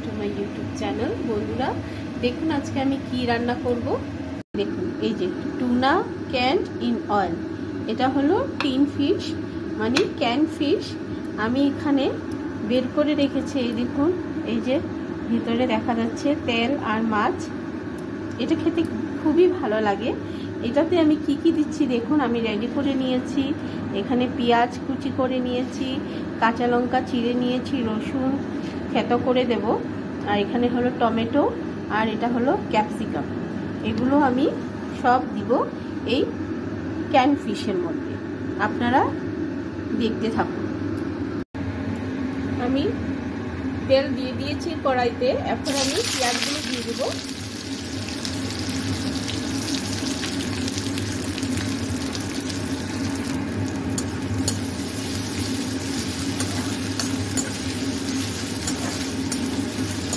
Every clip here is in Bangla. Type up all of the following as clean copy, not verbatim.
To my YouTube channel. বন্ধুরা দেখুন আজকে আমি কি রান্না করব। দেখুন এই যে টুনা ক্যান্ড ইন অয়েল, এটা হলো টিন ফিশ মানে ক্যান ফিশ। আমি এখানে বের করে রেখেছি। এই দেখুন, এই যে ভিতরে দেখা যাচ্ছে তেল আর মাছ। এটা খেতে খুবই ভালো লাগে। এটাতে আমি কি কি দিচ্ছি দেখুন, আমি রেডি করে নিয়েছি। এখানে পেঁয়াজ কুচি করে নিয়েছি, কাঁচা লঙ্কা চিড়ে নিয়েছি, রসুন থেতো করে দেব, আর এখানে হলো টমেটো, আর এটা হলো ক্যাপসিকাম। এগুলো আমি সব দিব এই ক্যান ফিশের মধ্যে। আপনারা দেখতে থাকুন। আমি তেল দিয়ে দিয়েছি কড়াইতে। এখন আমি পেঁয়াজগুলো দিয়ে দেবো।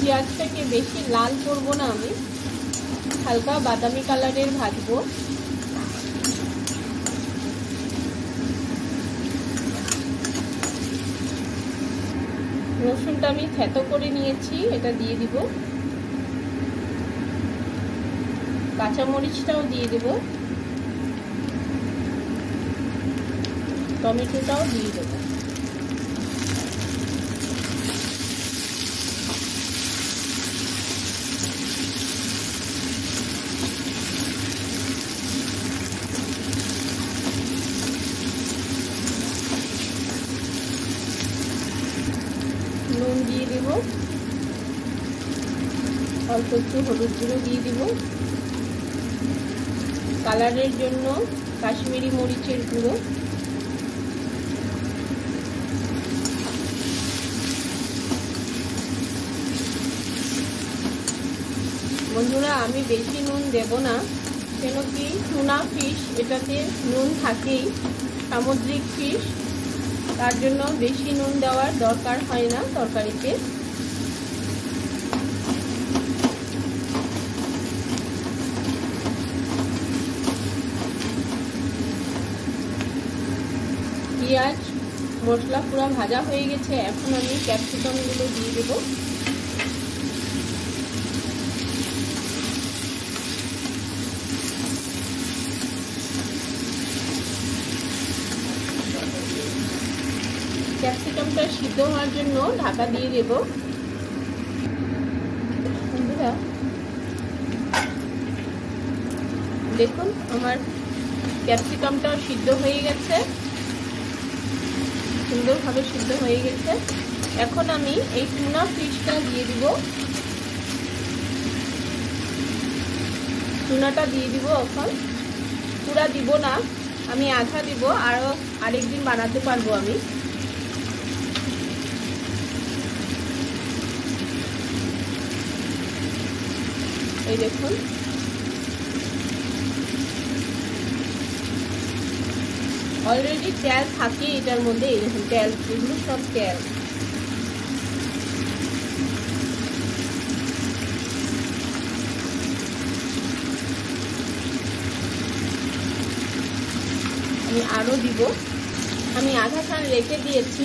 পেঁয়াজটাকে বেশি লাল করব না, আমি হালকা বাদামি কালারের ভাজবো। রসুনটা আমি থেতো করে নিয়েছি, এটা দিয়ে দিব। কাঁচামরিচটাও দিয়ে দেব, টমেটোটাও দিয়ে দেব। নুন দিয়ে দেব, অল্প একটু হলুদ গুঁড়ো দিয়ে দেব, কালারের জন্য কাশ্মীরি মরিচের গুঁড়ো। বন্ধুরা আমি বেশি নুন দেব না, কেন কি টুনা ফিশ এটাতে নুন থাকেই, সামুদ্রিক ফিশ, তার জন্য বেশি নুন দেওয়ার দরকার হয় না তরকারিতে। পেঁয়াজ মশলা পুরো ভাজা হয়ে গেছে। এখন আমি ক্যাপসিকামগুলো দিয়ে দেব। ক্যাপসিকামটা সিদ্ধ হওয়ার জন্য ঢাকা দিয়ে দেব। বন্ধুরা দেখুন আমার ক্যাপসিকামটাও সিদ্ধ হয়ে গেছে, সুন্দরভাবে সিদ্ধ হয়ে গেছে। এখন আমি এই টুনা ফিশটা দিয়ে দিব। টুনাটা দিয়ে দিব, এখন পুরা দিব না, আমি আধা দিব, আরেকদিন বানাতে পারবো আমি। এই দেখুন অলরেডি তেল থাকে এটার মধ্যে। এই দেখুন তেল, এগুলো সব তেল। আমি আরো দিব। আমি আধা খান রেখে দিয়েছি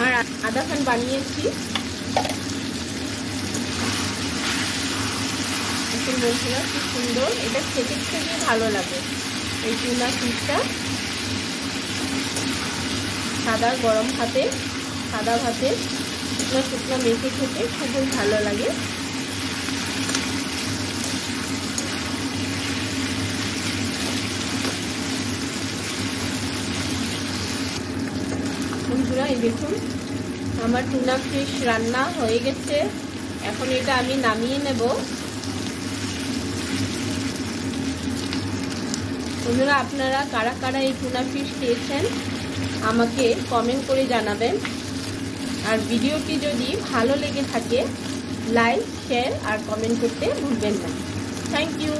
আর আধা খান বানিয়েছি। বন্ধুরা খুব সুন্দর, এটা খেতে খেতে ভালো লাগে। এই টুনা ফিশটা সাদা গরম ভাতে, সাদা ভাতে শুকনো শুকনো মেখে খেতে খুবই ভালো লাগে। বন্ধুরা এই দেখুন আমার টুনা ফিশ রান্না হয়ে গেছে। এখন এটা আমি নামিয়ে নেব। বন্ধুরা আপনারা কারা কারা এই টুনা ফিশ খেয়েছেন আমাকে কমেন্ট করে জানাবেন। আর ভিডিওটি যদি ভালো লেগে থাকে লাইক, শেয়ার আর কমেন্ট করতে ভুলবেন না। Thank you.